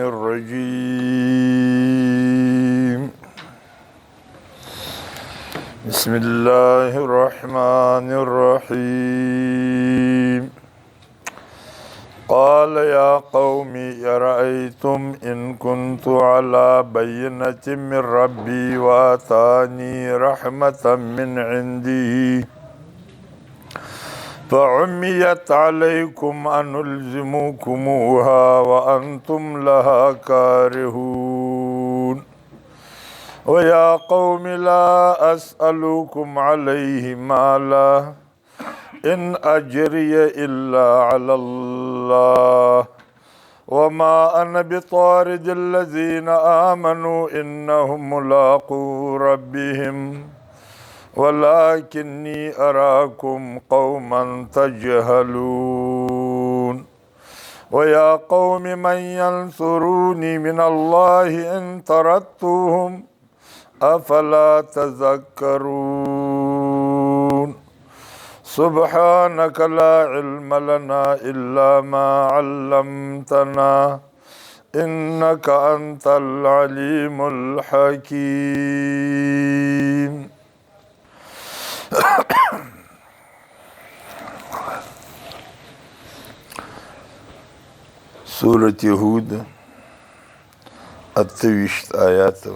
الرجيم بسم الله الرحمن الرحيم قال يا قوم أرأيتم إن كنت على بينة من ربي وآتاني رحمة من عنده فعميت عليكم أنلزمكموها وأنتم لها كارهون ويا قوم لا أسألكم عليه مالا إن أجري إلا على الله وما أنا بطارد الذين آمنوا إنهم ملاقو ربهم ولكني أراكم قوما تجهلون ويا قوم من ينصروني من الله إن طردتهم أفلا تذكرون سبحانك لا علم لنا إلا ما علمتنا إنك أنت العليم الحكيم سورة يهود 28 آيات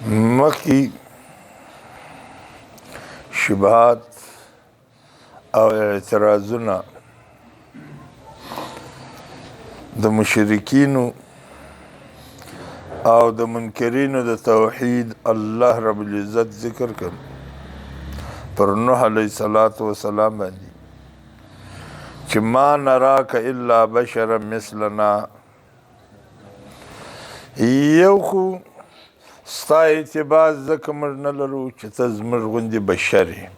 مخی شبهات او اعتراضونه د مشرکینو او د منکرینو د توحید الله رب العزت ذکر کړ پر نوح علیه السلام باندې چې ما نراک الا بشرا مثلنا یو خو ستا اعتبار ځکه موږ نه لرو چې ته زموږ غوندې بشر یې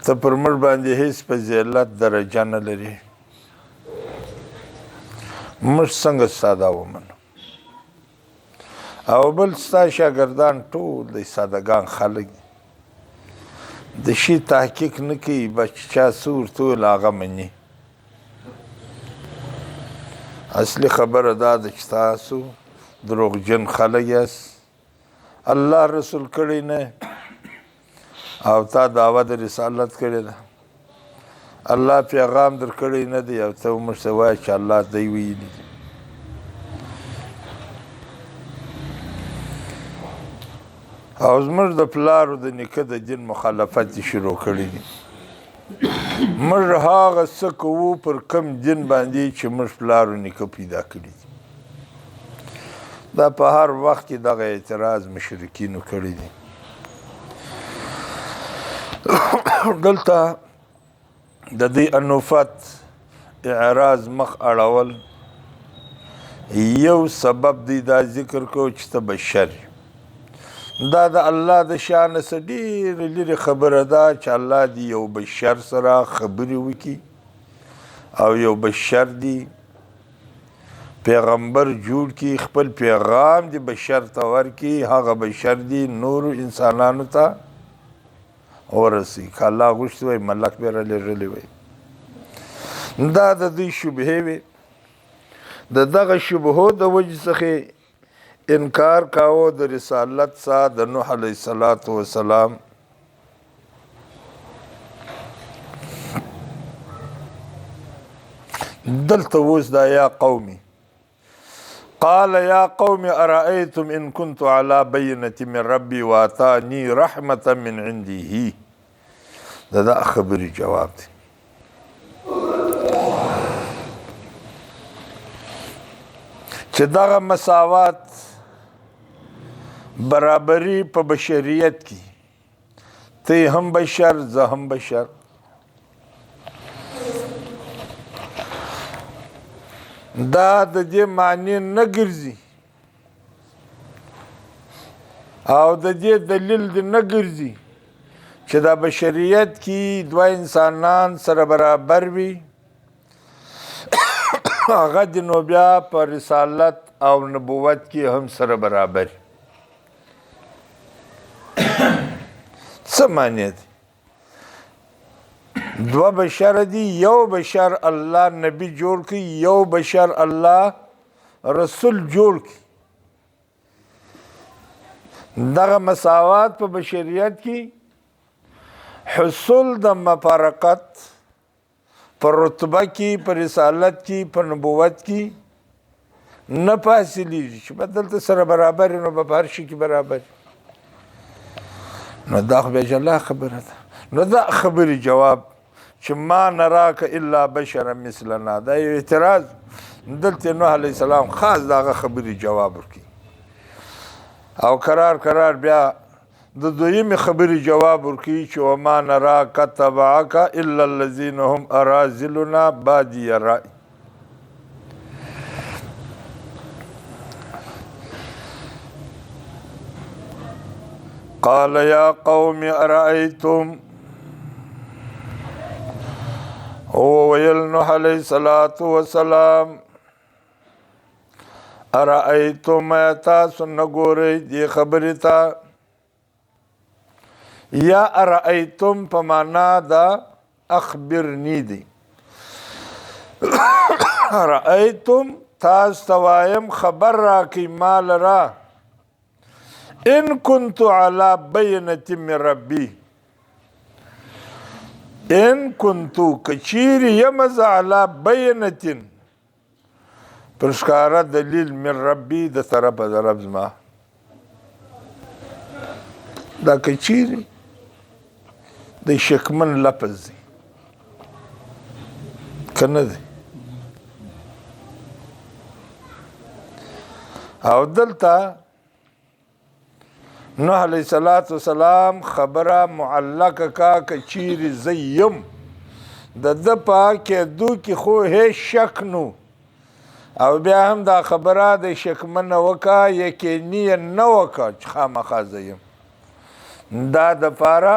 ته پر موږ باندې هېڅ فضیلت درجه نه لرې موږ څنګه ستا دا ومنو او بل ستا شاګردان ټول د سادهګان خلک د شي تحقیق نه کوي بس چا څه ورته وویل هغه مني اصلي خبره دا ده چې تاسو دروغجن خلک یاست الله رسول کړی نه او تا دعوه د رسالت کړې ده الله پیغام در کړی نه دی او ته موږ ته وایه چې الله دی ویلي دي او زموږ د پلارو د نیکه د دین مخالفت یې شروع کړی دي موږ هغه څه کوو پر کم دین باندې چې موږ پلارو نیکه پیدا کړي دي دا په هر وخت کې دغه اعتراض مشرکینو کړی دی دلته د دې انوفت اعراض مخ اړول یو سبب دی دا ذکر کو چې ته بشر دا د الله د شان څخه ډېره لرې خبره ده چې الله دی یو بشر سره خبرې وکړي او یو بشر دی پیغمبر جوړ کی خپل پیغام دی بشر ته ورکي هغه بشر دی نورو انسانانو ته ورسي که الله غوښتي وای ملک به رالیږلی وای دا د دوی شبهې وې د دغه شبهو د وجې څخه انکار کاوه د رسالت څخه د نوح علیه السلام دلته اوس دا یا قومي قال يا قوم أرأيتم إن كنت على بينة من ربي وآتاني رحمة من عنده دا خبري جواب دی چې دغه مساوات برابري په بشریت کې ته هم بشر زه هم بشر دا د دې معنی نه ګرځي او د دې دلیل د نه ګرځي چې دا بشریت کې دوه انسانان سره برابر وي هغه د نو بیا په رسالت او نبوت کې هم سره برابر څه معنی دی؟ دوه بشر دي، یو بشر الله نبی جوړ کړي، یو بشر الله رسول جوړ کړي. دغه مساوات په بشریت کې حصول د مفارقت پر رتبه کې، پر رسالت کې، پر نبوت کې نه حاصلېږي چې بدلته سره برابر نو په هر شي کې برابر. نو دا خو بیا جلا خبره ده. نو دا خبرې جواب چې ما نراک الا بشرا مثلنا، دا یو اعتراض دلته نوح علیه السلام خاص دغه خبرې جواب ورکړي. او قرار بیا د دویمې خبرې جواب ورکړي چې وما نراک تبعک الا الذین هم اراذلنا بادی الرأی. قال یا قوم ارأیتم، وویل نوح علیه السلام ارأیتم تاسو نه ګورئ دې خبرې ته. یا ارأیتم په معنا دا اخبرنی دی. ارأیتم تاسو ته وایم خبر راکئ ما لره ان كنت على بینة من ربی، ان كنت کچیری یمز على بینة پر ښکاره دلیل من ربی د طرفه د رب زما. دا کچیری د شکمن لفظ دی که نه دی. او دلته نوح علیه السلام خبره معلقه کا کچیری زیم د ده په کېدو کې خو هیڅ شک نو. او بیا هم دا خبره د شکمنه وکړه، یقیني نه وکړه چې خامخا زه یم. دا دپاره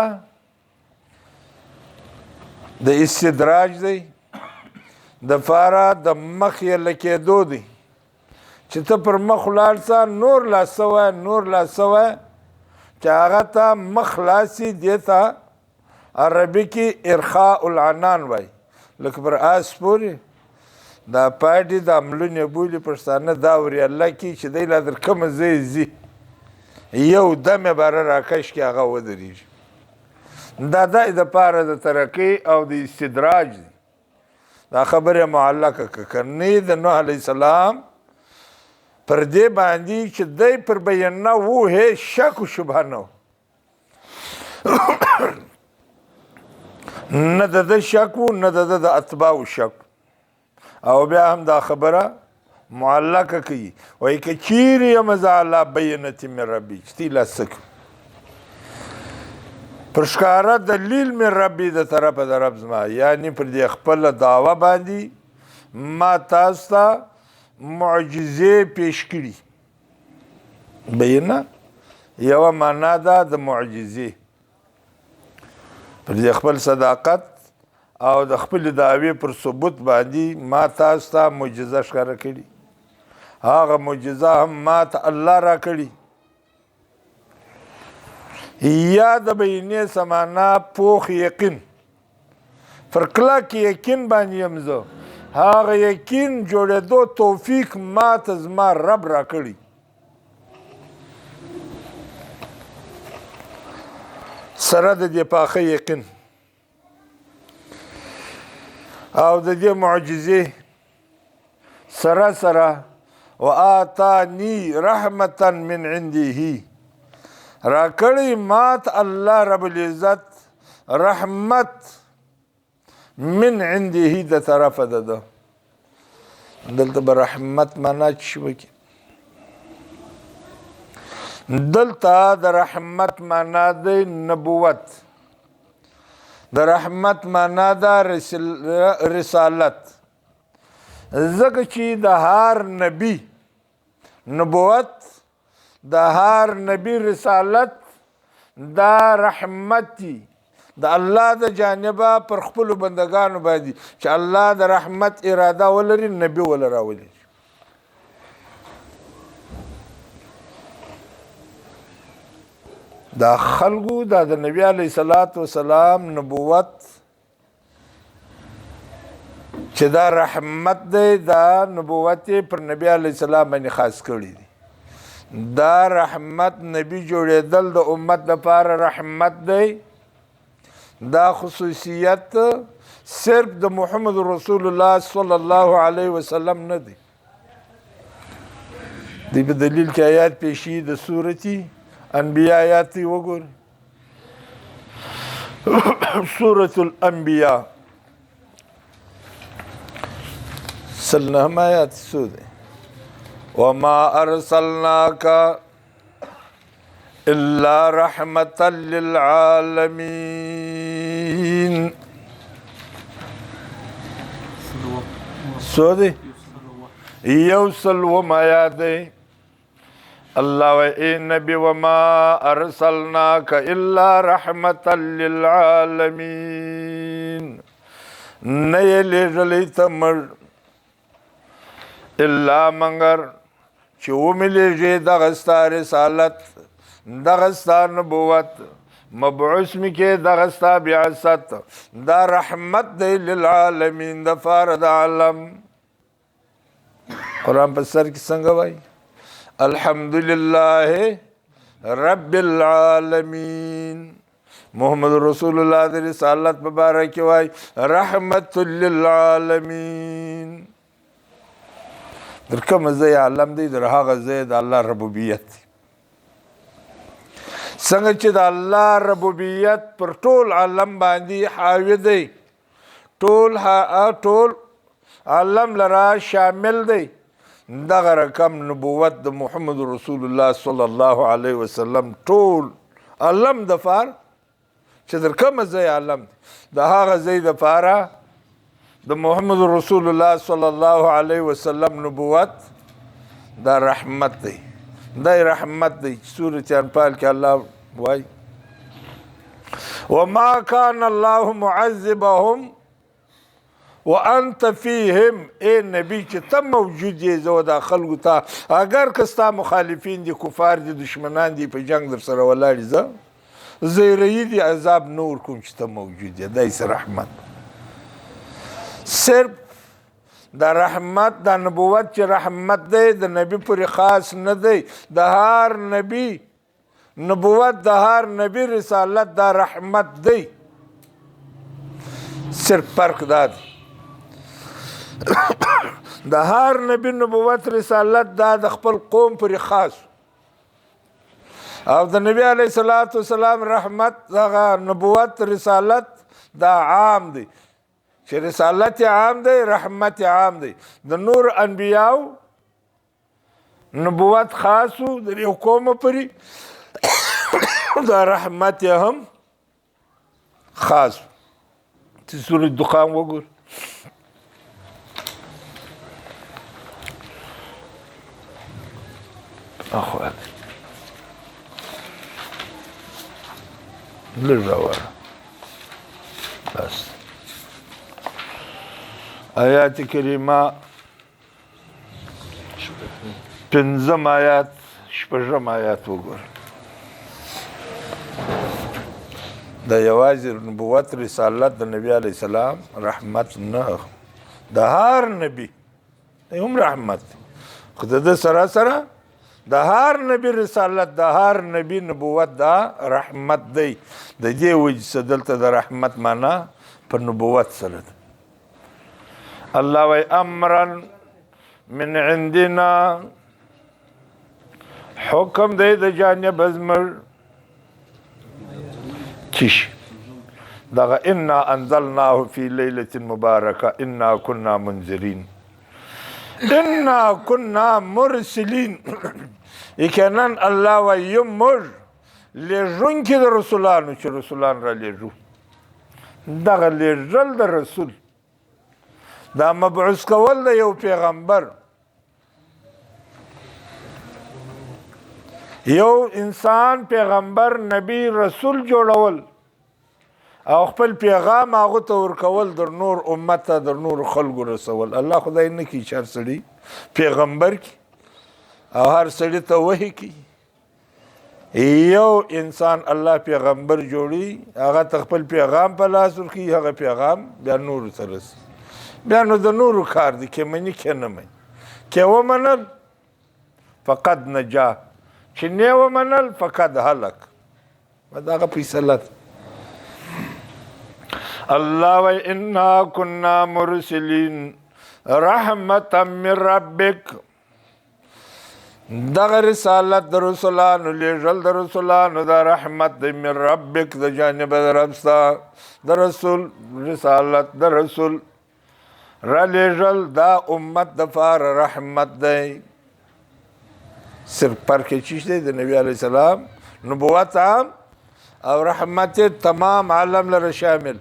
د استدراج دی، دپاره د مخ یې لکېدو دی چې ته پر مخ ولاړ څه نور لا څه وایه، نور لا څه وایه چې هغه ته مخ خلاصي. دې ته عربي کې ارخاء العنان وایي، لکه پر آس پورې دا پاډي د عملونه بولي پښتانه دا وري الله کې چې دی لا در کومه ځای ځي یو دم یې باره راکش کې هغه ودرېږي. دا دپاره د ترقۍ او د استدراج دی. دا خبره معلقه کنې د نوح علیه السلام پر دې باندې چې دی پر بیانه و هیڅ شک و شبهه نه و. نه د ده شک و نه د ده د اتباعو شک. او بیا هم دا خبره معلقه کوي، وایي که چیرې یم زه علی بینة من ربي، چې تی لا څه کوي پر ښکاره دلیل من ربي د طرفه د رب زما. یعنې پر دې خپله دعوه باندې ما تاسو ته معجزې پیش کړي. بینه یوه معنا ده د معجزې، پر دې خپل صداقت او د خپل دعوې پر ثبوت باندې ما تاسو ته معجزه ښکاره کړي. هغه معجزه هم ما ته الله را کړي. یا د بینې سمانا پوخ یقین، پر کلک یقین باندې یم زه. هغه یقین جوړېدو توفیق ما ته زما رب را کړي. سره د دې پاخه یقین او د دې معجزې سره وآتانی رحمتا من عنده، را کړی مات الله رب العزت رحمت من عنده د طرفه د ده. دلته به رحمت معنا څه وکړي؟ دلته د رحمت معنا د نبوت، د رحمت معنا د رسالت. ځکه چې د هر نبی نبوت، د هر نبی رسالت دا رحمت دی د الله د جانبه پر خپلو بندگانو باندې، چې الله د رحمت اراده ولري نبی ول راولي. دا خلقو دا د نبی علیه الصلاۃ والسلام نبوت چې دا رحمت دی، دا نبوت پر نبی علیه السلام باندې خاص کړی دی. دا رحمت نبی جوړېدل د امت لپاره رحمت دی. دا خصوصیت صرف د محمد رسول الله صلی الله علیه وسلم نه دی. دی په دلیل کې آیات پیشي د سورتی انبیاء آیات دی وګور. سورة الانبیاء سلنهم آیات سوده. وما ارسلناك الا رحمة للعالمين. سوده یوصل وما آیات دی. الله و اے نبی وما ارسلناك الا رحمة للعالمين. نه لېږلی ته مړ الا مگر چې ومې لېږې دغه ستا رسالت، دغه ستا نبوت، مبعوث مې کې دغه ستا بعثت. دا رحمت دی للعالمین، د پاره د عالم. قرآن په سر کې څنګه وایي؟ الحمدلله رب العالمین. محمد رسول الله د رسالت مبارک وای رحمت للعالمین. در کوم ځای عالم دی، در هغه ځای د الله ربوبیت دی. څنګه چې د الله ربوبیت پر ټول عالم باندې حاوی دی، ټول عالم لرا شامل دی، دغه رقم نبوت د محمد رسول الله صلی الله علیه وسلم ټول عالم د فار چې در کوم ځای عالم دی، د هغه ځای د پاره د محمد رسول الله صلی الله علیه وسلم نبوت دا رحمت دی. دا رحمت دی. سورة انفال کې الله وای وما كان الله معذبهم وانت فيهم. اے نبی چې ته موجود یې، زه دا خلکو ته اگر که ستا مخالفین دي، کفار دي، دشمنان دي، په جنگ در سره ولاړ دي، زه زیرهی دي عذاب نور کوم چې ته موجود یې. داسې رحمت. صرف دا رحمت دا نبوت چې رحمت دی د نبی پورې خاص نه دی. د هر نبی نبوت، د هر نبی رسالت دا رحمت دی. صرف فرق دا دی. د هر نبی نبوت رسالت دا د خپل قوم پورې خاص، او د نبی علیه الصلاۃ والسلام رحمت دغه نبوت رسالت دا عام دی. چې رسالت عام دی، رحمت عام دی. د نور انبیاو نبوت خاصو د یو قوم پورې، دا رحمت هم خاص. چې سورة دخان وګور. اخوات لږ راوړه بس. آیات کریمه پنځم آیات شپږم آیات وګور. د یوازې نبوت رسالت د نبی علیه السلام رحمت نه، د هر نبی هم رحمت، خو د ده سره سره د هر نبی رسالت، د هر نبی نبوت دا رحمت دی. د دې وجې څه دلته د رحمت معنا په نبوت سره ده. الله وی امرا من عندنا، حکم دی د جانب زمر چیش دغه انا انزلناه فی لیلة مبارکه انا کنا منذرین، انا کنا مرسلین. یقینا الله وی موږ لیږونکي د رسولانو، چې رسولان را لیږو. دغه لیږل د رسول، دا مبعوث کول د یو پیغمبر، یو انسان پیغمبر نبی رسول جوړول او خپل پیغام هغه ته ورکول، در نور امت ته، در نور خلکو رسول. الله خدای نه کوي چې هر سړي پیغمبر کی او هر سړي ته وحی کی. یو انسان الله پیغمبر جوړي هغه خپل پیغام په لاس ورکړي هغه پیغام بیا نور ته رسي بیا نو د نورو کار دی که مني که نه مني که ومنل فقد نجا چې نه ومنل فقد هلک دغه فیصله ده الله وی انا كنا مرسلین رحمتا من ربک دغه رسالت د رسولانو لیږل د رسولانو د رحمت د من ربک د جانب د رب ستا د رسول رسالت د رسول را لیږل دا امت دپاره رحمت دی صرف فرق یې چیش دی د نبي علیه السلام نبوت عام او رحمت تمام عالم لره شامل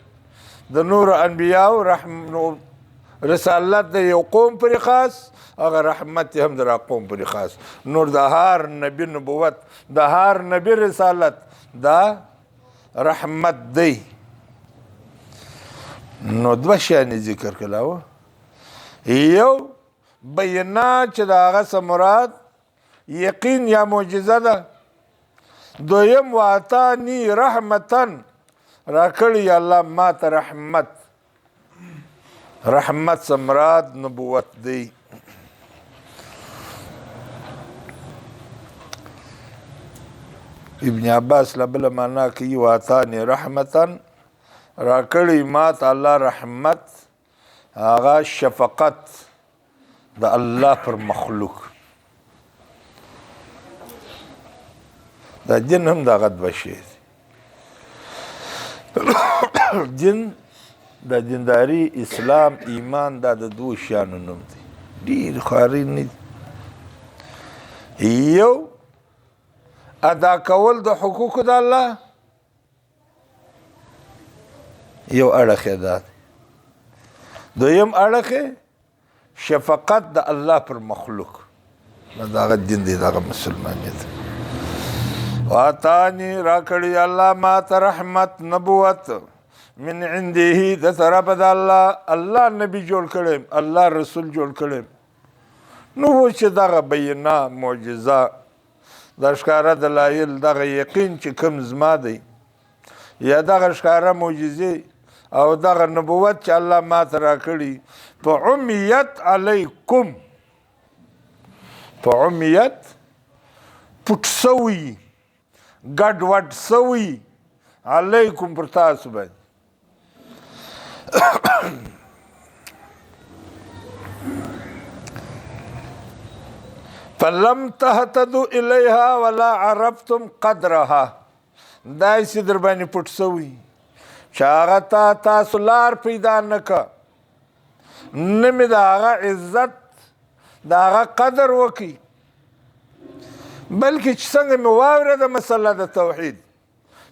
د نور انبیاو رسالت د یو قوم پرې خاص هغه رحمت هم د قوم پرې خاص نور د هر نبي نبوت د هر نبي رسالت دا رحمت دی نو دوه شیانې ذکر کړه یو بینا چې د هغه څه مراد یقین یا معجزه ده دویم واتانی رحمتن راکړی الله ما ته رحمت رحمت څه مراد نبوت دی ابن عباس لبله معنا کوي واتانی رحمتن راکړی ما ته الله رحمت هغه شفقت د الله پر مخلوق دا دین هم دغه دوه شی دین د دینداري اسلام ایمان دا د دوه شیانو نوم دی ډېر خواري نه یو ادا کول د حقوقو د الله یو اړخ یې دا دویم اړخ شفقت د الله پر مخلوق دغه دین دی دغه مسلمانیت واتانی راکړی الله ما ته رحمت نبوت من عنده د طرف د الله الله نبی جوړ کړی الله رسول جوړ کړی نو چې دغه بینا معجزه د ښکاره دلایل دغه یقین چې کوم زما دی یا دغه ښکاره معجزې او دغه نبوت چې الله ما ته راکړي فعمیت علیکم فعمیت پټ سوي ګډ وډ سوي علیکم پر تاسو باندې فلم تهتدوا الیها ولا عرفتم قدرها دا یې در باندې پټ سوي چې هغه تاسو لار پیدا نه که نه مې د هغه عزت د هغه قدر وکړي بلکې چې څنګه مې واورېده مسله د توحید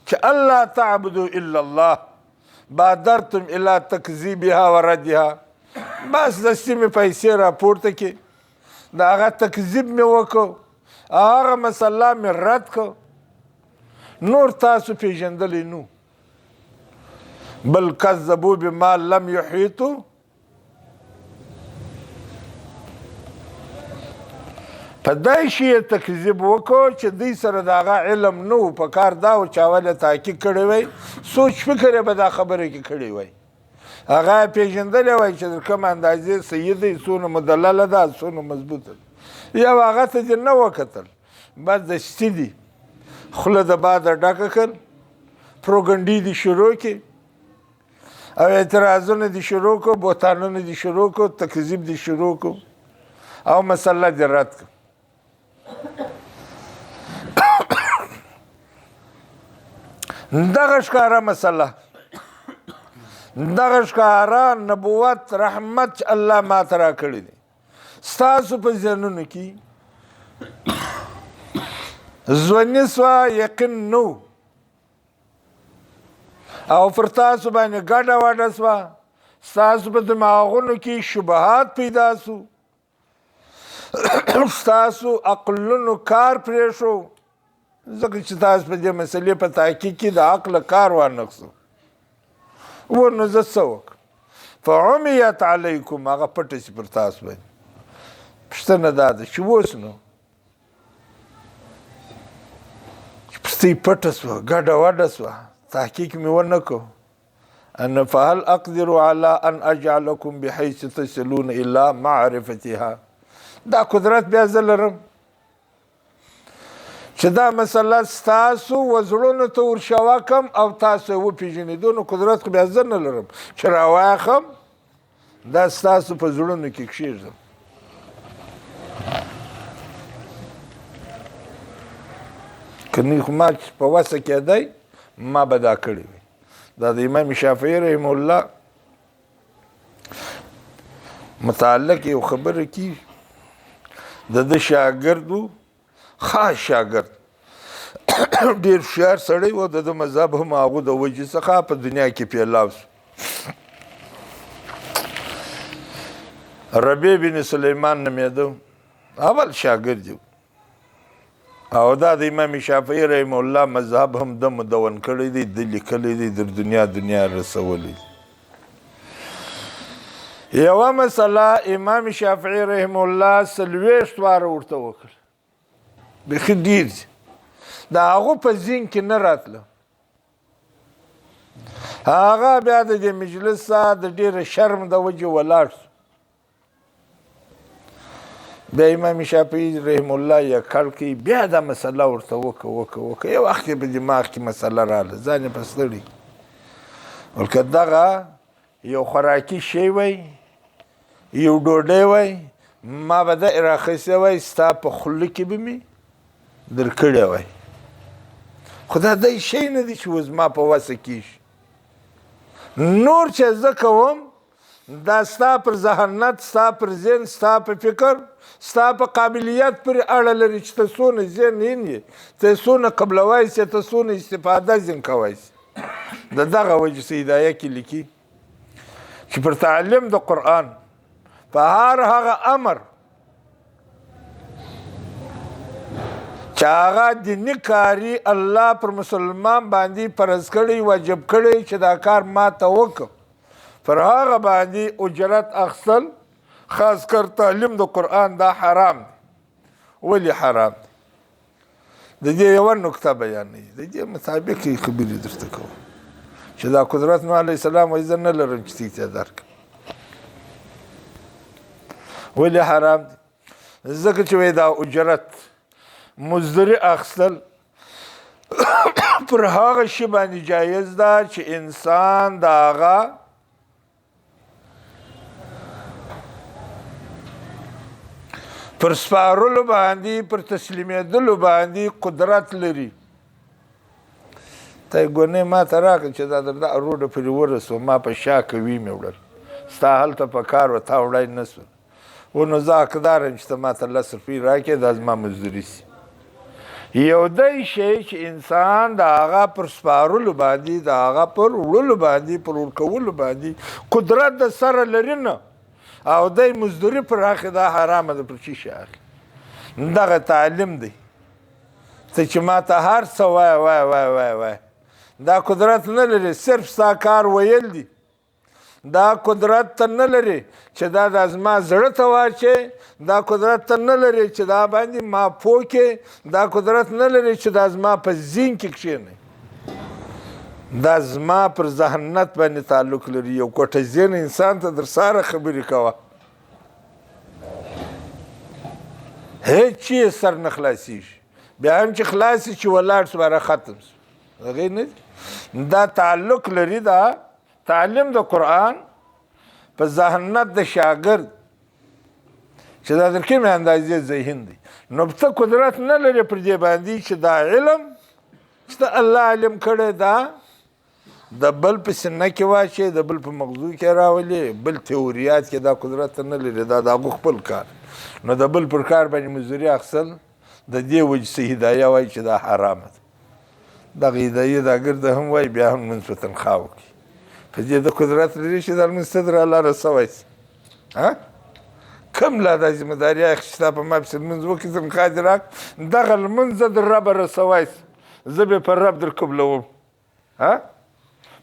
چې الله تعبدو الا الله بادرتم الى تکذیبها و ردها بس دستي مې پیسې راپورته کړې د هغه تکذیب مې وکړو هغه مسله مې رد کړو نور تاسو پیژندلی نو بل کذبوا بما لم یحیطوا په دای شي تکذیب وکړو چې دوی سره د هغه علم نه و په کار دا و چې اول یې تحقیق کړی وی سوچ فکر یې به دا خبره کې کړی وی هغه یې پېژندلی وی چې د کوم اندازې صحیح دی څونه مدلله ده څونه مضبوطه ده یا هغه ته دې نه وکتل بس دستي دي خوله د باده ډکه کړ پروګنډي دي شروع کړي او اعتراضونه دي شروع کړو بهتانونه دي شروع کړو تکذیب دي شروع کړو او مسله دې رد کړه دغه ښکاره مسله دغه ښکاره نبوت رحمت الله ما ته راکړی دی ستاسو په ذهنونو کې ځواني سوه یقین نه او پر تاسو باندې ګډه وډه سوه ستاسو په دماغونو کې شبهات پیدا سو ستاسو عقلونو کار پرېښو ځکه چې تاسو په دې مسلې په تحقیق کې د عقل کار وانخصو نو زه څه وکړم فعمیت علیکم هغه پټه شي پر تاسو باندې پوښتنه دا ده چې اوس نو چې مستي پټه سوه ګډه وډه سوه تحقیق مې ونه کو ان فهل اقدر على ان اجعلكم بحيث تصلون الى معرفتها دا قدرت بیا زه لرم چې دا مسله ستاسو وزړونو ته ورشوه کم او تاسو یې وپېژنېدو نو قدرت خو بیا زه نه لرم چې راواخم دا ستاسو په زړونو کې کښېږدم که نه خو ما په وسه کېدی ما به دا کړی وي دا د امام شافعي رحم الله متعلق یو خبره کی د شاګرد و خاص شاګرد ډېر هوښیار سړی و د مذهب هم هغو د وجې څخه په دنیا کې پیلاو شو ربیع بن سلیمان نومېده اول شاګرد و او دا د امام شافعي رحم الله مذهب هم د مدون کړی دی د لیکلی دی در دنیا رسولی یوه مسله امام شافعي رحم الله 40 واره ورته وکړ بیخي ډېر دي د هغو په ذهن کې نه راتله هغه بیا د دې مجلس د ډېره شرم د وجې ولاړ شو بیا امام شافعي رحم الله یې کړ کوي بیا دا مسله ورته وکړه یو وخت یې په دماغ کې مسله راغله ځان یې په ستړي ولکه دغه یو خوراکي شی وی یو ډوډۍ وی ما به د راخیستی وی ستا په خوله کې به مې درکړی وی خو دا دی شی نه دی چې اوس ما په وسه کېږي نور چې زه کوم دا ستا پر ذهنیت ستا پر ذهن ستا په فکر ستا په قابلیت پورې اړه لري چې ته څونه ذهن یې ته څونه قبلوی سې ته څونه استفاده ځین کوی سې د دغه وجې څه هدایه کې لیکي چې پر تعلیم د قرآن په هر هغه امر چې هغه دیني کاري الله پر مسلمان باندې فرض کړی واجب کړی چې دا کار ما ته وکړه پر هغه باندې اجرت اخیستل خاص کر تعلیم د قرآن دا حرام دی ولې حرام دی د دې یوه نکته بیانوي د دې مطابق یې خبرې درته کوم چې دا قدرت نو علیه السلام وایي زه نه لرم چې ته یې درکړم ولې حرام دی ځکه چې وایي دا اجرت مزدوري اخیستل پر هغه شي باندې جایز ده چې انسان د هغه پر سپارلو باندې پر تسلیمېدلو باندې قدرت لري ته یې ګونې ما ته راکړه چې دا در دا روډه پرې ورسوه ما په شا کوي مې وړل ستا هلته په کار و تا وړی نه سول و نو زه حقدار یم چې ته ما ته 10 روپۍ راکړې دا زما مزدوري سي یو دی شی چې انسان د هغه پر سپارلو باندې د هغه پر وړلو باندې پر ورکولو باندې قدرت د سره لري نه او دی مزدوري پر اخې دا حرامه ده پر چی شي اخې دغه تعلیم دی ته چې ما ته هر څه وای دا قدرت نه لري صرف ستا کار ویل دي دا قدرت ته نه لري چې دا د زما زړه ته واچې دا قدرت ته نه لري چې دا باندې ما پوکې دا قدرت نه لري چې دا زما په ذهن کې کښېني دا زما پر ذهنیت باندې تعلق لري یو کوټه ذهن انسان ته در سره خبرې کوه هیڅ چی سر نه خلاصېږي بیا هم چې خلاص چې ولاړ سو باره ختم سو هغې نه دي دا تعلق لري دا تعلیم د قرآن په ذهنیت د شاګرد چې دا در کومې اندازې ذهن دی نو ته قدرت نه لري پر دې باندې چې دا علم چې ته الله علم کړی دا د بل په سینه کې واچې د بل په مغزو کې راولې بل تیوریات کې دا قدرت نه لري دا د هغو خپل کار نو د بل پر کار باندې مزدوري اخیستل د دې وجې څه هدایه وایي چې دا حرامه ده دغه هدایه دا ګرده هم وایي بیا هم لمونځ په تنخوا وکړي په دې د قدرت لري چې دا لمونځ ته در الله رسوی سي کم لا دا ذمهداري اخیستې ستا په ما پسې لمونځ وکړي تنخوا دې راکړه دغه لمونځ زه در ربه رسوی سي زه به پر رب در قبلوم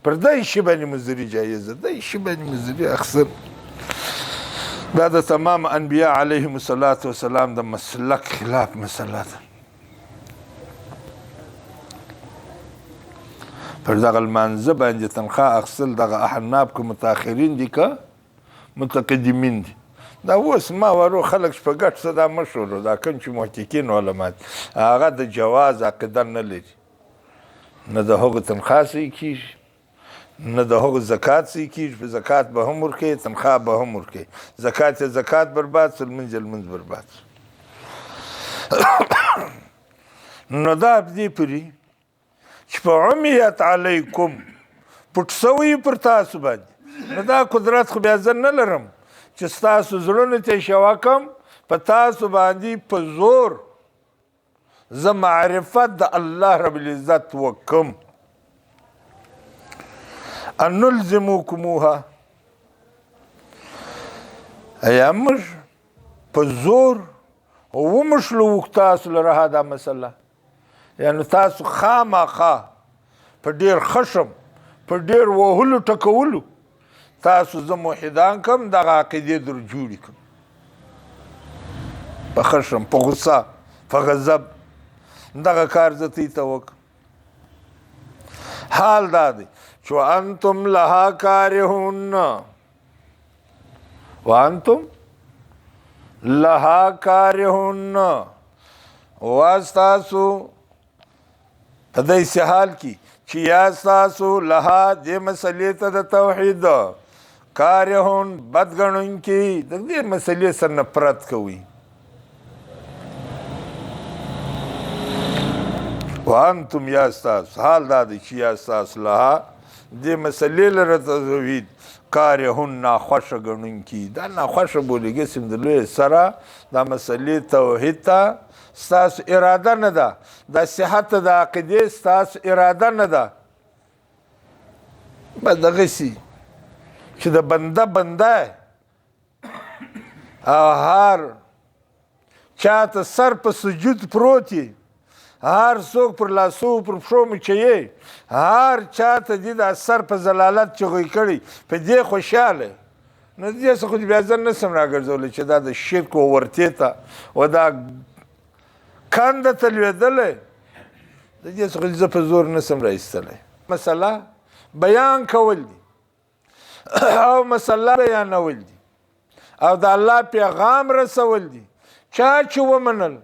پر دای شي باندې مزدوري جایزه دای شي باندې مزدوري اخیستل دا د تمام انبیاء علیهم الصلاة والسلام د مسلک خلاف مسله ده پر دغه لمانځه باندې تنخواه اخیستل دغه احناف که متاخرین دي که متقدمین دي. دا اوس ما ورو خلک په ګډ څه دا مشهور دا کوم چې محققین علما دي هغه د جواز عقیده نه لري، نه د هغو تنخواه صحیح کېږي، نه د هغو زکات صحیح کېږي. په زکات به هم ورکوي، تنخواه به هم ورکوي. زکات یې زکات برباد سو، لمونځ یې لمونځ برباد سو. نو دا دې پورې چې په عمیت علیکم پټ سوی پر تاسو باندې، نو دا قدرت خو بیا زه نه لرم چې ستاسو زړونو ته شوا کم په تاسو باندې په زور زه معرفت د الله رب العزت وکم. ان نلزموکموها ایا موږ په زور ومشلو تاسو لره دا مسله، یعنی تاسو خامخا په ډیر خشم په ډیر وهلو ټکولو تاسو زه موحدان کم دغه عقیدې در جوړې کړم په خشم په غصه په غضب دغه کار زه تی ته وکړم. حال دا دی چې وانتم لها کارهون، وانتم لها کارهون، واستاسو په داسې حال کې چې یا ستاسو لها دې مسلې ته د توحید کارهون بد ګڼونکي د دې مسلې سره نفرت کوي. وانتم یا ستاسو حال دا دی چې یا ستاسو لها دې مسلې لره توحید کارهون ناخوښه ګڼونکي. دا ناخوښه بولي قسم د لوی سره دا مسلې توحید ته ستاسو اراده نه ده، دا صحت د عقیدې ستاسو اراده نه ده. به دغسې چې د بنده او هر چاته سر په سجود پروت وي، هر څوک پر لاسو پر پښو مچوي، هر چاته دې دا سر په ضلالت چغوی کړي په دې خوشحاله. نو دې څه خو بیا زه نسم راګرځولی چې دا د شرک و ورتې ته و دا کنده ته لوېدلی د دې څخه زه په زور نسم راایستلی. مسله بیان کول دي او مسله بیانول دي او د الله پیغام رسول دي. چا چې ومنل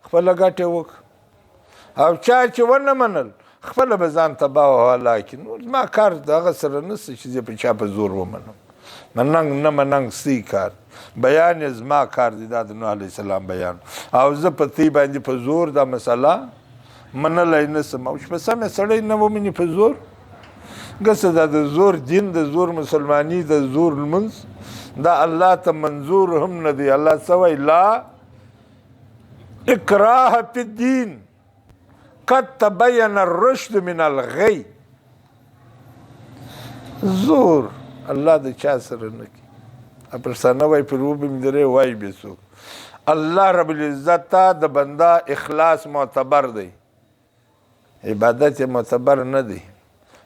خپله ګټې وکړه او چا چې ونه منل خپله به ځان تباه او هلاک کړي. نو زما کار دغه سره نشته چې زه په چا په زور ومنم. مننګ نه مننګ ستی کار، بیان یې زما کار دی، دا د نوح علیه السلام بیان، او زه په تی باندې په زور دا مسله منلی نسم. او چې په سمې سړی نه ومني په زور ګسه دا د زور دین، د زور مسلمانی، د زور لمونځ دا الله ته منظور هم نه دی. الله څه وایي؟ لا اکراه فی الدین قد تبین الرشد من الغی. زور الله د چا سره نه کوي. پښتانه وایي پر وبم درې وایي بې څوک. الله رب العزت ته د بنده اخلاص معتبر دی، عبادت یې معتبر نه دی.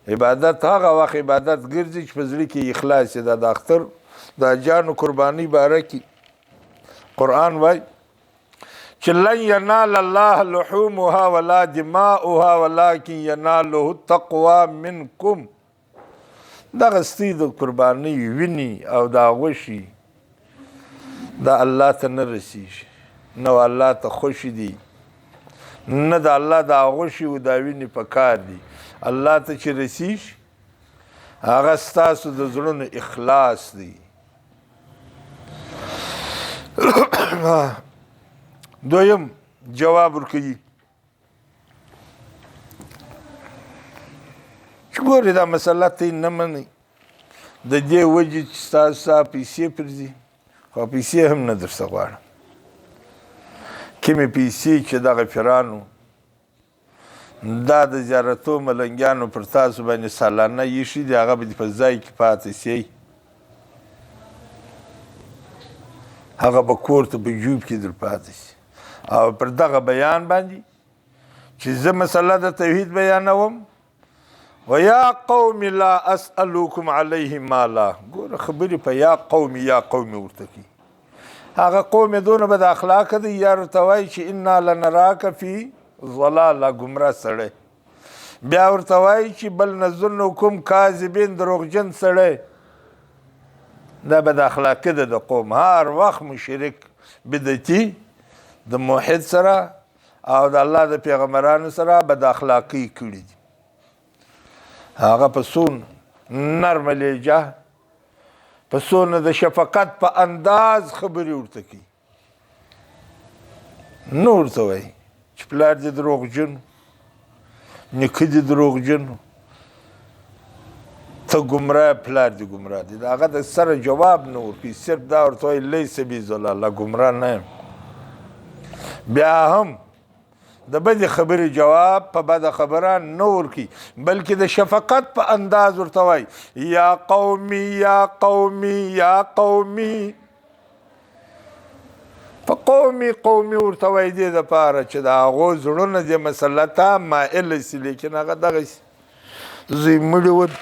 عبادت هغه وخت عبادت ګرځي چې په زړه کې اخلاص یې. دا د اختر د حجانو قرباني باره کې قرآن وایي چې لن ینال الله لحومها ولا دماؤها ولکن یناله التقوی منکم. دغه ستی د قربانۍ ویني او دا غوښې دا الله ته نه رسیږي، نه الله ته خوښې دي، نه د الله دا غوښې و دا وینې په کار دي. الله ته چې رسیږي هغه ستاسو د زړونو اخلاص دی. دویم جواب ورکوي چې ګورې دا مسله ته نه منئ د دې وجې چې ستاسو پیسې پرځي، خو پیسې هم نه درڅه غواړم. کومې پیسې چې دغه پیرانو دا د زیارتو ملنګیانو پر تاسو باندې سالانه ایښي دي هغه به دې په ځای کې پاتې سي، هغه به کور ته په جوب کې در پاتې سي. او پر دغه بیان باندې چې زه مسله د توحید بیانوم ویا قوم لا اسألوکم علیه مالا. ګوره خبرې په یا قوم ورته کوي. هغه قوم یې دونه بد اخلاقه دی یا ورته وایي چې انا لنراک فی ضلاله، ګمراه سړی بیا ورته وایي چې بل نظنکم کاذبین دروغجن سړی دا بد اخلاقي ده د قوم هر وخت مشرک بدعتي د موحد سره او د الله د پیغمبرانو سره بد اخلاقي کړي دي هغه په څون نرمه لهجه په څونه د شفقت په انداز خبرې ورته کوي نه ورته وایي چې پلار دې دروغجن نیکه دې دروغجن ته ګمراه پلار دې ګمراه دی د هغه د سره جواب نه ورکوي صرف دا ورته وایي لیس بضلال ګمراه نه یم بیا هم د بدې خبرې جواب په بده خبره نه ورکوي بلکې د شفقت په انداز ورته وایي یا قومي یا قومي یا قومي په قومي ورته وایي دې دپاره چې د هغو زړونه دې مسله ته مایله سي لیکن هغه دغسې زوی مړي ود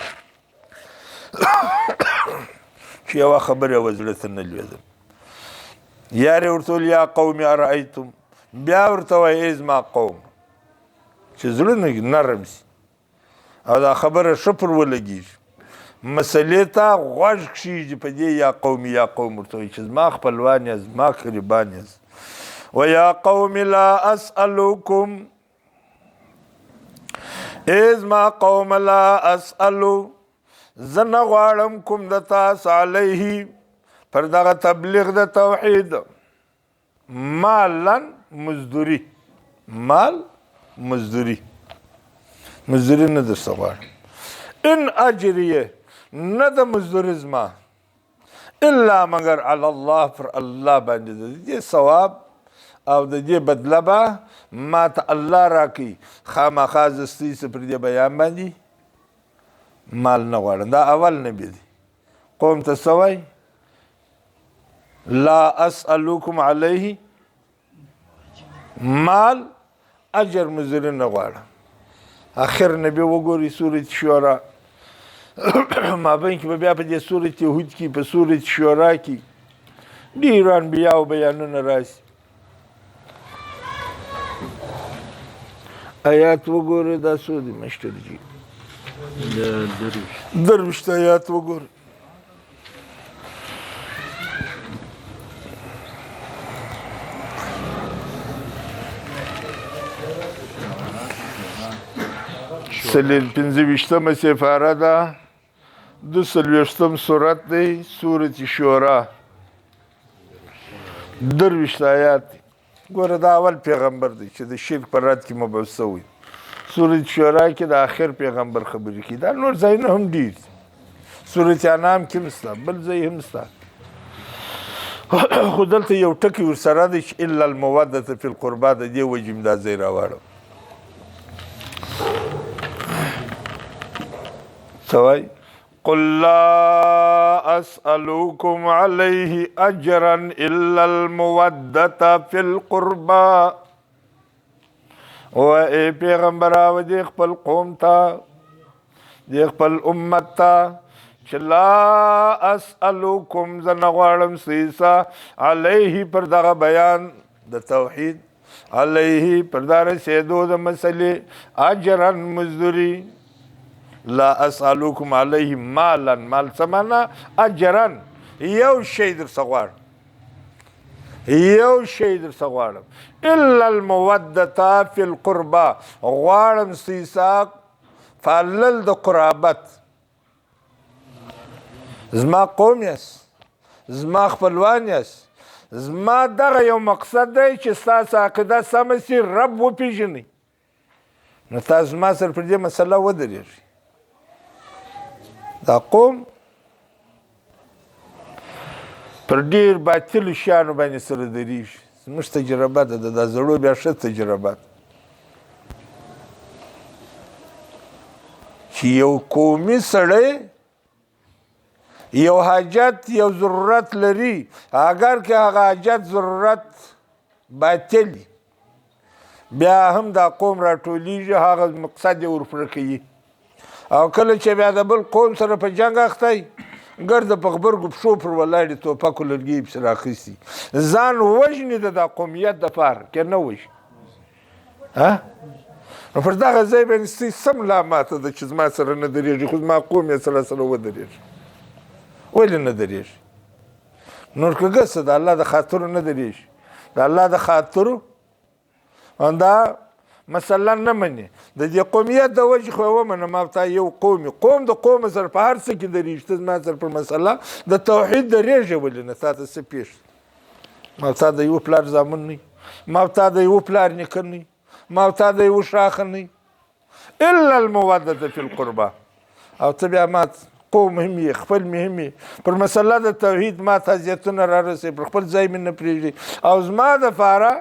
چې یوه خبره یوه زړه ته نه لوېدم یار یې ورته ویل یا قومي ارایتم بیا ورته وایي ای زما قوم چې زړونه نرم سي او دا خبره ښه پر ولګېږي مسلې ته غوږ کښېږدي په دې یا قوم ورته وایي چې زما خپلوان یاست زما قریبان یاست و یا قوم لا اسألکم ای زما قوم لا اسألو زه نه غواړم کوم د تاسو علیه پر دغه تبلیغ د توحید مالا مزدوري مال مزدوري نه درڅه غواړم ان اجریه نه د مزدوري زما الا مگر علی الله پر الله باندې د دې ثواب او د دې بدله به ما ته الله راکوي خامخا زه ستاسې پر دې بیان باندې مال نه غواړم دا اول نبي دی قوم ته څه وایي لا اسألکم علیه مال اجر مزدوري نه غواړم آخر نبي وګوري سورة شورا مابین کې به بیا په دې سورة هود کې په سورة شورا کې ډېرو انبیاو بیانونه راشي آیات وګوره دا څو دي مشتر جي درویشت آیات وګوره پنځه ویشتمه سپاره ده 240 سورت دی سورة شورا درویشت آیات دی ګوره دا اول پیغمبر دی چې د شرک په رد کې مبعوث شوی سورة شورا کې د آخر پیغمبر خبرې کوي دا نور ځایونه هم ډېر دي سورة انعام کې هم شته بل ځای هم شته خو دلته یو ټکی ورسره دی چې الا المودة فی القربا د دې وجې م دا ځای راواړم سوای قل لا اسألكم عليه اجرا الا المودة في القربى و ای پیغمبر او دی خپل قوم ته دی خپل امت ته چې لا اسألكم زه نه غواړم سیسا علیه پر دغه بیان د توحید علیه پر دا رسېدو د مسلې اجرا مزدوري لا اسألكم علیه مالا مال څه معنا اجرا یو شی درڅه غواړم الا المودة فی القربا غواړم سیسا فعلل د قرابت زما قوم یاست زما خپلوان یاست زما دغه یو مقصد دی چې ستاسو عقیده سمه سي رب وپېژنئ نو تاسو زما سره پر دې مسله ودرېږئ دا قوم پر ډېر باطلو شیانو باندې سره درېږي زموږ تجربه ده د دا زړو بیا ښه تجربه ده چې یو قومي سړی یو حاجت یو ضرورت لري اگر که هغه حاجت ضرورت باطل بیا هم دا قوم راټولیږي هغه مقصد یې ورپوره کوي او کله چې بیا د بل قوم سره په جنګ اختی ګرده په غبرګو پښو پر ولاړې توپک و لرګي یې پسې راخیستي ځان وژني د دا قومیت دپاره که نه وژني نو پر دغه ځای باندې ستاسې سم لا ماته ده چې زما سره نه درېږي خو زما قوم یې سره ودرېږي. ولې نه درېږي؟ نور کږه څه د الله د خاطرو نه درېږي، د الله د خاطرو دا مسله نه مني. د دې قومیت د وجې خو یې ومنه ما تا یو قوم د قوم سره په هر څه کې درېږي. ته زما سره پر مسله د توحید درېږي ولې نه؟ تا ته څه پېښ؟ ما تا د یو پلار زامن نه، ما تا د یو پلار نیکه نه، ما تا د یو شاخه نه، الا المودة فی القربى. او ته بیا ما قوم هم یې، خپل مې هم یې. پر مسله د توحید ما ته اذیتونه رارسوي، پر خپل ځای مې نه پرېږدي او زما دپاره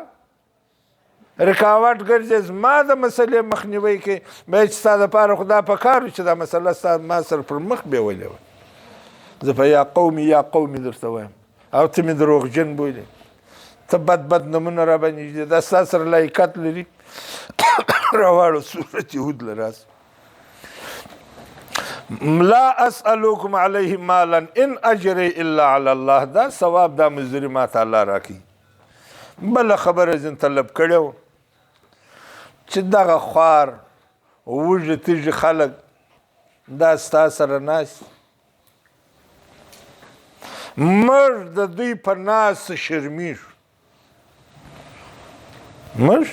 رکاوټ ګرځي، زما د مسلې مخنیوی کوي. بیا چې ستا دپاره خو دا پکار وي چې دا مسله ستا ما سره پر مخ بیولې وه. زه په یا قومي درته وایم او ته مې دروغجن بولې. ته بد نومونه را باندې ږدي، دا ستا سره لایقت لري. راواړو سورت یهود له راسه. لا اسألوکم علیه مالا ان اجری الا علی الله. دا ثواب دا مزدوري ما ته الله راکوي. بله خبره ځین طلب کړې وه چې دغه خوار وږي تږي خلک دا ستا سره ناست، موږ د دوی په ناست شرمېږو، موږ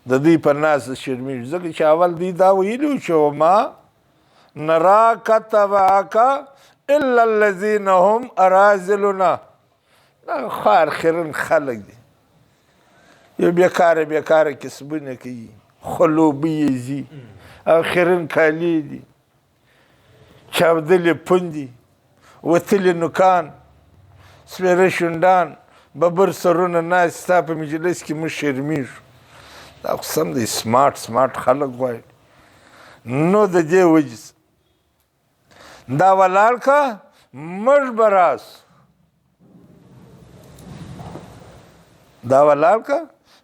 د دوی په ناست شرمېږو. ځکه چې اول دوی دا ویلي وو چې وما نراک تبعک الا الذین هم اراذلنا. دا خوار خیرن خلک دي، یو بیکاره کسبونه کوي، خلوبې یې ځي او خیرن کالي دي، چاودلې پوندې، وتلې نوکان، سپېره شونډان، ببر سرونه ناست. ستا په مجلس کې موږ شرمېږو. دا خو سم دی سمارټ خلک غواړي. نو د دې وجې دا ولاړ که موږ به راسو، دا ولاړ که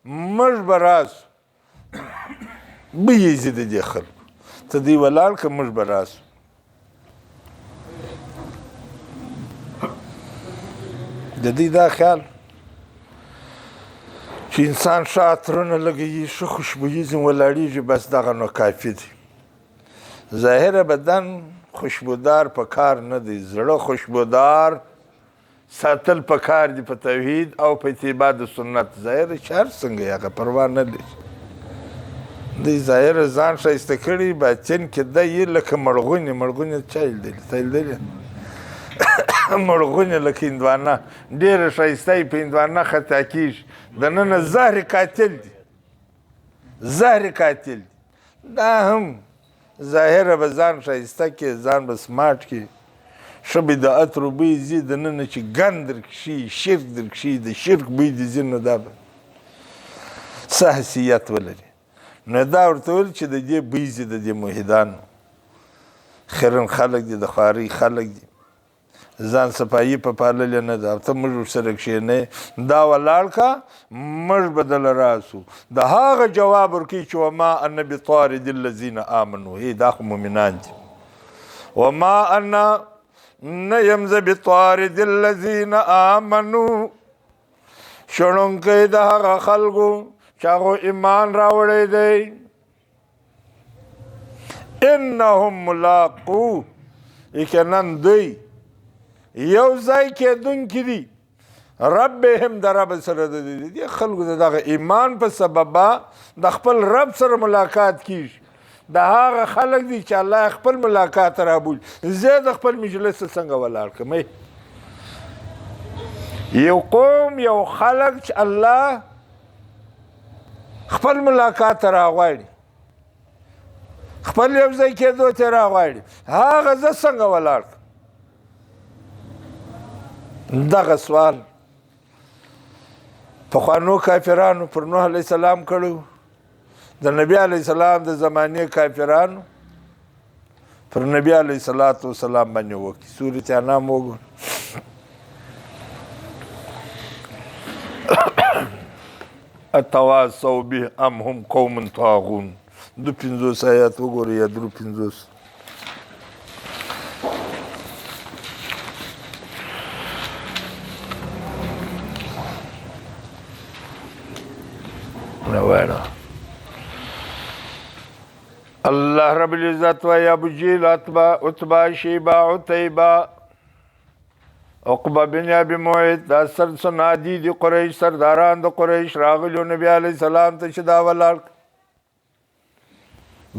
موږ به راسو. به یې ځي د دې خلکو. ته دوی ولاړ که موږ به راسو. د دوی دا خیال چې انسان ښه عطرونه لګوي، ښه خوشبويي ځین ولاړېږي، بس دغه نو کافي دی. ظاهره بدن خوشبودار په کار نه دی، زړه خوشبودار ساتل په کار دی په توحید او په اتباع د سنت. ظاهره چې هر څنګه یې هغه پروا نه لري. دوی ظاهره ځان ښایسته کړي، باطن کې دی یې لکه مړغونې چا یې لیدلي؟ تا یې لیدلي؟ مړغونې لکه هندوانه، ډېره ښایسته یې په هندوانه خطا کېږي، دننه زهر قاتل دی. دا هم ظاهره به ځان ښایسته کې، ځان به سماټ کې، ښه بدعت روبۍ ځي، دننه چې ګند درکښي، شرک درکښي، د شرک بوی دې ځي، نو دا به څه حیثیت ولري؟ نو دا ورته ویل چې د دې بوی ځي د دې موحدانو. خیرن خلک دي، د خوارۍ خلک دي، ځان صفایي په پاللې نه ده. ته موږ ورسره کښېنئ، دا ولاړ که موږ به دله راسو. د هغه جواب ورکوي چې وما انا بطارد الذین آمنو. دا خو مؤمنان دي. وما انا نه یم زه بطارد الذین آمنو، شړونکی د هغه خلکو چې هغو ایمان راوړی دی. انهم ملاقو، یقینا دوی یو ځای کېدونکي دي، ربهم د رب سره د دې خلکو د دغه ایمان په سببه د خپل رب سره ملاقات کیږي. د هغه خلک دي چې الله خپل ملاقات رابولي. زه د خپل مجلس څنګه ولاړ کړم؟ یو قوم، یو خلک چې الله خپل ملاقات راغواړي، خپل یو ځای کېدو ته راغواړي، هغه زه څنګه ولاړ کړم؟ دغه سوال پخوانو کافرانو پر نوح علیه السلام کړو، د نبی علیه السلام د زمانې کافرانو پر نبی علیه السلام باندې وکړي. سورة انعام وګورئ. اتواصوا به ام هم قوم طاغون. 250 آیات وګورئ یا 250. Bueno. الله رب العزت و ابو جیل عتبہ شیبہ عتیبہ عقبہ بن ابی معیط دا سر سنادی دی قریش سرداران د قریش راغلیو نبی علیہ السلام ته چې دا ولاړ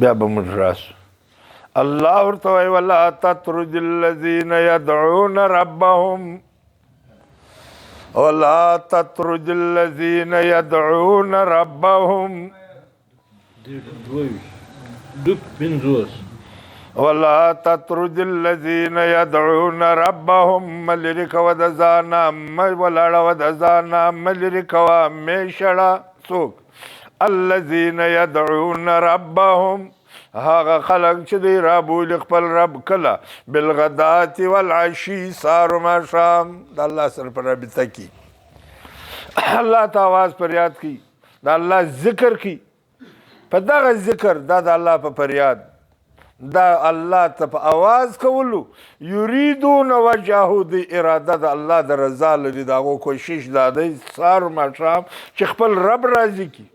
بیا به موږ راسو الله ورته وایي ولا تطرد الذین یدعون ربهم ولا تطرد الذین یدعون ربهم ولا تطرد الذين يدعون ربهم ملرك ودزانا ولا ودزانا ملرك ومشڑا سوق الذين يدعون ربهم هاغه خلق چې دی رابول خپل رب کله بالغدات والعشي سار ما شام د الله سره پر رابطه کی الله ته आवाज فریاد کی د الله ذکر کی په دغه ذکر دا د الله په فریاد دا الله ته په आवाज کولو یریدون وجهه دی اراده د الله د رضا لري د هغو کوشش دا دی سار ماښام چې خپل رب راضي کی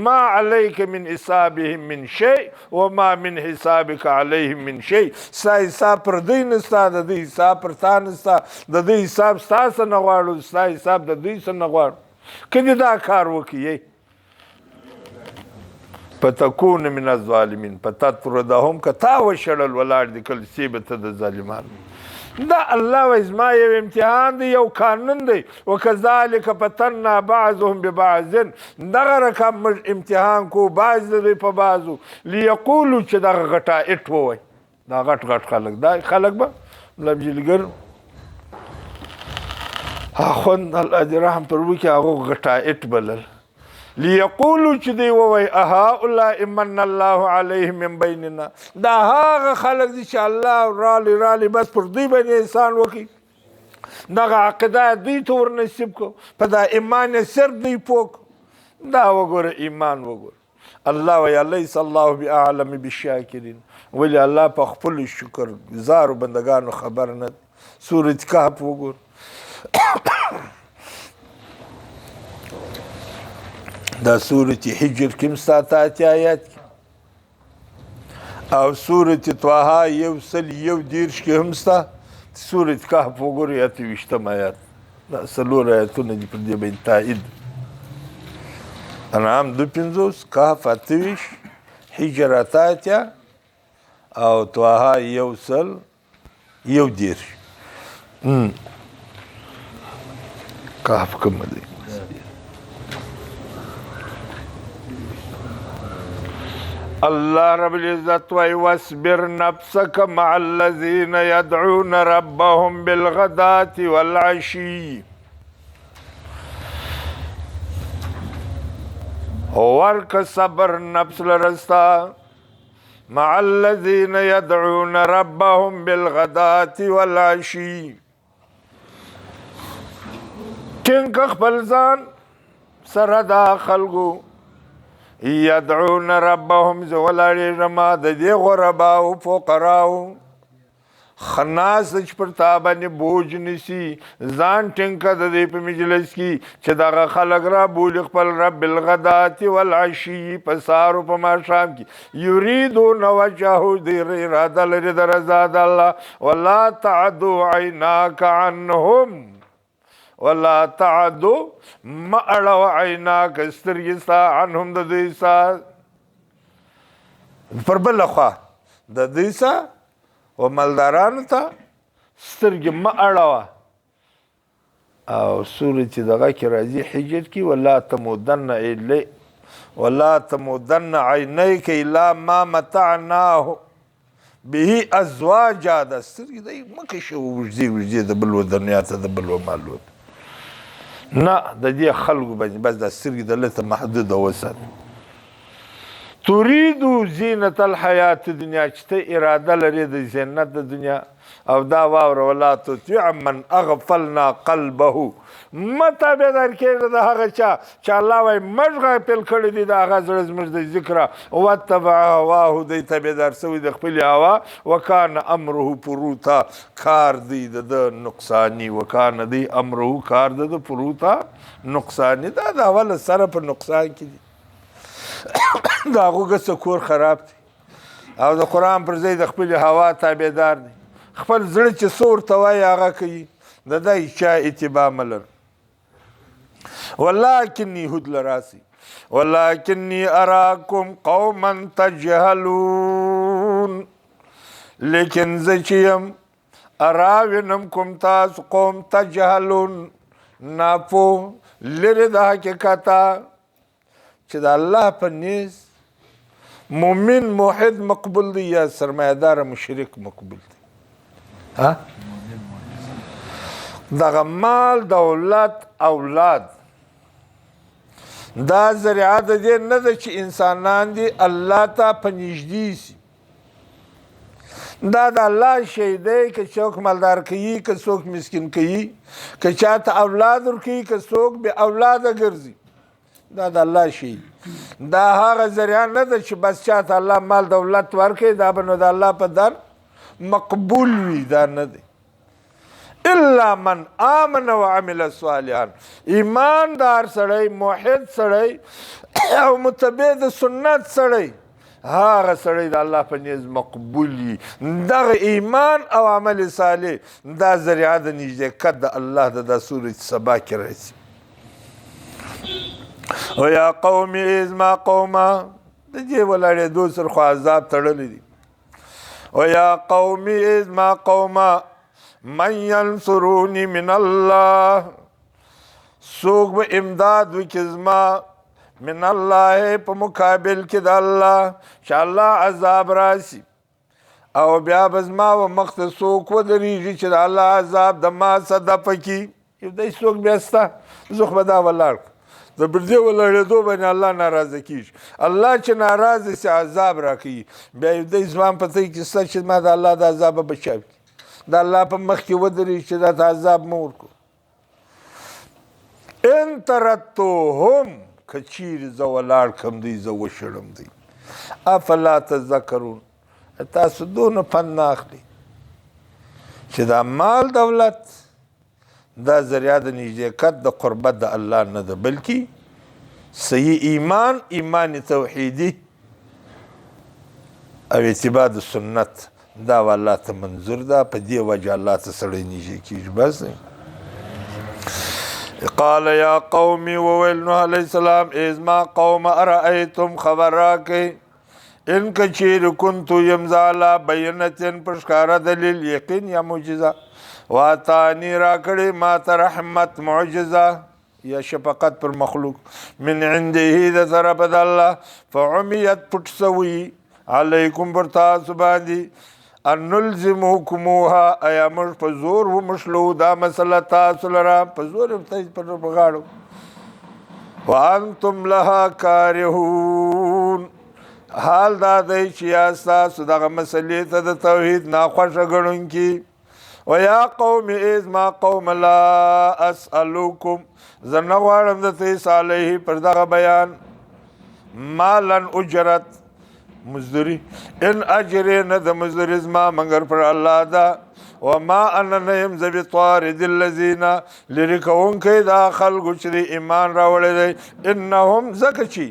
ما علیک من حسابهم من شیء وما من حسابک علیهم من شیء ستا حساب پر دوی نستا د دوی حساب پر تا نستا د دوی حساب ستا څه نه غواړو ستا حساب د دوی څه نه غواړو که دې دا کار وکړي فتكون من الظالمين فتطردهم کتا وشړل ولاړ دي کل سیبته د ظالمانو دا الله وزما یو امتحان دی یو قانون دی وکذالک فتنا بعضهم ببعض دغه رقم امتحان کو بعض دی په بعضو لیقولو چې دغه غټا اټ ووی دا غټ خلک دا خلک به لبجلګر خوند الله دې رحم پر وکړي هغه غټا اټ بلل لیقولو چې دی ووی هؤلاء من الله علیهم من بیننا دا هغه خلک دي چې الله رالی بس پر دوی باندې احسان وکړي دغه عقیده دوی ته ورنصیب کو په دا ایمان سر دوی پوک دا وګوره ایمان وګوره الله وی لیس الله باعلم بالشاکرین ولې الله په خپل شکر گزارو بندگانو خبر نه سورۃ کهف وګوره دا سورة حجر کم ساتاتی آیات کی او سورة طه یو سل یو دیرش کی همستا سورة کهف وګورئ اته ویشتم آیات دا څلور آیاتونه دي پر دې باندې تایید انعام 250 کهف اته ویشت حجر اته اتیا او طه یو سل یو دیرش کهف کوم دی الله رب العزت وی واصبر نفسك مع الذين يدعون ربهم بالغداة والعشي ورک صبر نفس لرستا مع الذين يدعون ربهم بالغداة والعشي ټینګ خپل ځان سره دا خلکو یدعون ربهم زولاړي رما د دې غرباو فقراو خناس چې پر تا باندې بوج نسی ځان ټینګه د دې په مجلس کې چې دغه خلک را بول خپل رب الغدات والعشي په سارو په ماښام کې یریدون وجهه دې اراده لري د رضا د الله ولا تعدو عیناک عنهم ولا تعدو ما اړو عیناک سترګې ستا عنهم د دوی سا پر بله خوا د دوی سا و مالدارانو ته سترګې مه اړوه او سورة دغه کې راځي حجر کې ولا تمودن عینیک الی ما متعناه به ازواجا د سترګې دی مکه شو وږدې د بل دنیا ته د بل مالو نه د دې خلکو باندې بس د سترګې د لته محدوده وساتي تريدو زینت الحیات دنیا چې ته اراده لري د زینت د دنیا او دا واوره ولا تطیع من اغفلنا قلبه متابعدار کېږه د هغه چا چې الله وایي موږ غافل کړي دي د هغه زړه زموږ د ذکره واتبع هواه دی تابعدار سوی د خپلې هوا وکانه امره فروتا کار دی د نقصاني وکانه دی امره کار د فروتا نقصاني دا د اوله سره په نقصان کې دي د هغو ګسه کور خراب دی او د قرآن پر ځای د خپلې هوا تابعدار دی خپل زړه چې څه ورته وایي هغه کوي د دی چا اتباع مه لر ولکنی هود لراسي ولکنی اراکم قوما تجهلون لیکن زه چې یم اراوینم کوم تاسو قوم تجهلون ناپوه لرې د حقیقته چې د الله په نیز مومن موحد مقبول دی یا سرمایه‌دار مشرک مقبول دی ها دغه مال دولت اولاد دا ذریعه د دې نه ده چې انسانان دي الله ته په نږدې سي دا د الله شی دی که څوک مالدار کوي که څوک مسکین کوي که چاته اولاد ورکوي که څوک بې اولاده ګرځي دا د الله شی دا هغه ذریعه نه ده چې بس چاته الله مال دولت ورکوي دا به نو د الله په در مقبول وي دا نه دی الا من آمن وعمل صالحا ایماندار سړی موحد سړی او متبع د سنت سړی هغه سړی د الله په نیز مقبول وي دغه ایمان او عمل صالح دا ذریعه د نږدېکت د الله د سورة سبا کې راځي او یا قوم ازما قومه د دې ولاړېدو سره خو عذاب تړلی دی او یا قوم ازما قومه من ینصرونی من الله څوک به امداد وکړي زما من الله په مقابل کې د الله چې الله عذاب راسي او بیا به زما و مخ ته څوک ودرېږي چې د الله عذاب د ما څه دفع کړي یو دی څوک بیا سته زه خو به دا ولاړ د پر دې ولاړېدو باندې الله ناراضه کېږي الله چې ناراضه سي عذاب راکوي بیا یو دی ځوان په تی کې شته چې ما د الله د عذابه بچاو کړي د الله په مخ کې ودرېږي چې دا ته عذاب مه ورکړو ان ترتوهم که چیرې زه ولاړ کړم دوی زه وشړم دوی افلا تذکرون تاسو دونه پند نه اخلئ چې دا مال دولت دا ذریعه د نږدېکت د قربت د الله نه ده بلکې صحیح ایمان توحیدي او اتباع د سنت دا والله ته منظور ده په دې وجه الله ته سړی نږدې کېږي بس قال یا قومي وویل نوح علیه السلام ازما قوم ارأیتم خبر راکئ ان که چیرې کنتو یم زه علی بینة پر ښکاره دلیل یقین یا معجزه واتانی راکړې ما ته رحمت معجزه یا شفقت پر مخلوق من عنده د طرفه د الله فعمیت پټ سوي علیکم پر تاسو باندې ان نلزمکموها ایا موږ په زور ومشلو دا مسله تاسو لره په زور په غاړو وانتم لها کارهون حال دا دی چې یا ستاسو دغه مسلې ته د توحید ناخوښه ګڼونکي ویا قوم ازما قوم لا اسألوکم زه نه غواړم د تیس علیه پر دغه بیان مالا اجرت مزدوری ان اجرې نه د مزدوري زما مګر پر الله ده وما انا نه یم زه بطارد الذین لرې کوونکی دا خلکو چې د ایمان راوړی دی انهم ځکه چې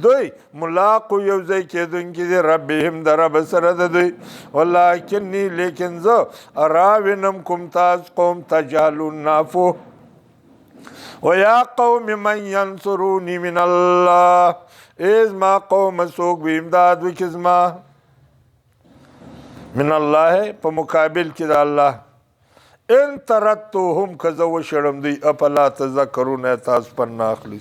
دوی ملاقو یو ځای کېدونکي دي ربهم د رب سره د دوی ولکنی لیکن زه راوینم کوم تاسو قوم تجهلون ناپوه ویا قوم من ینصرونی من الله ازما قوم څوک به امداد وکړي زما من الله په مقابل کې د الله ان ترتوهم که زه وشړم دوی افلا تذکرون تاسو پند نه اخلئ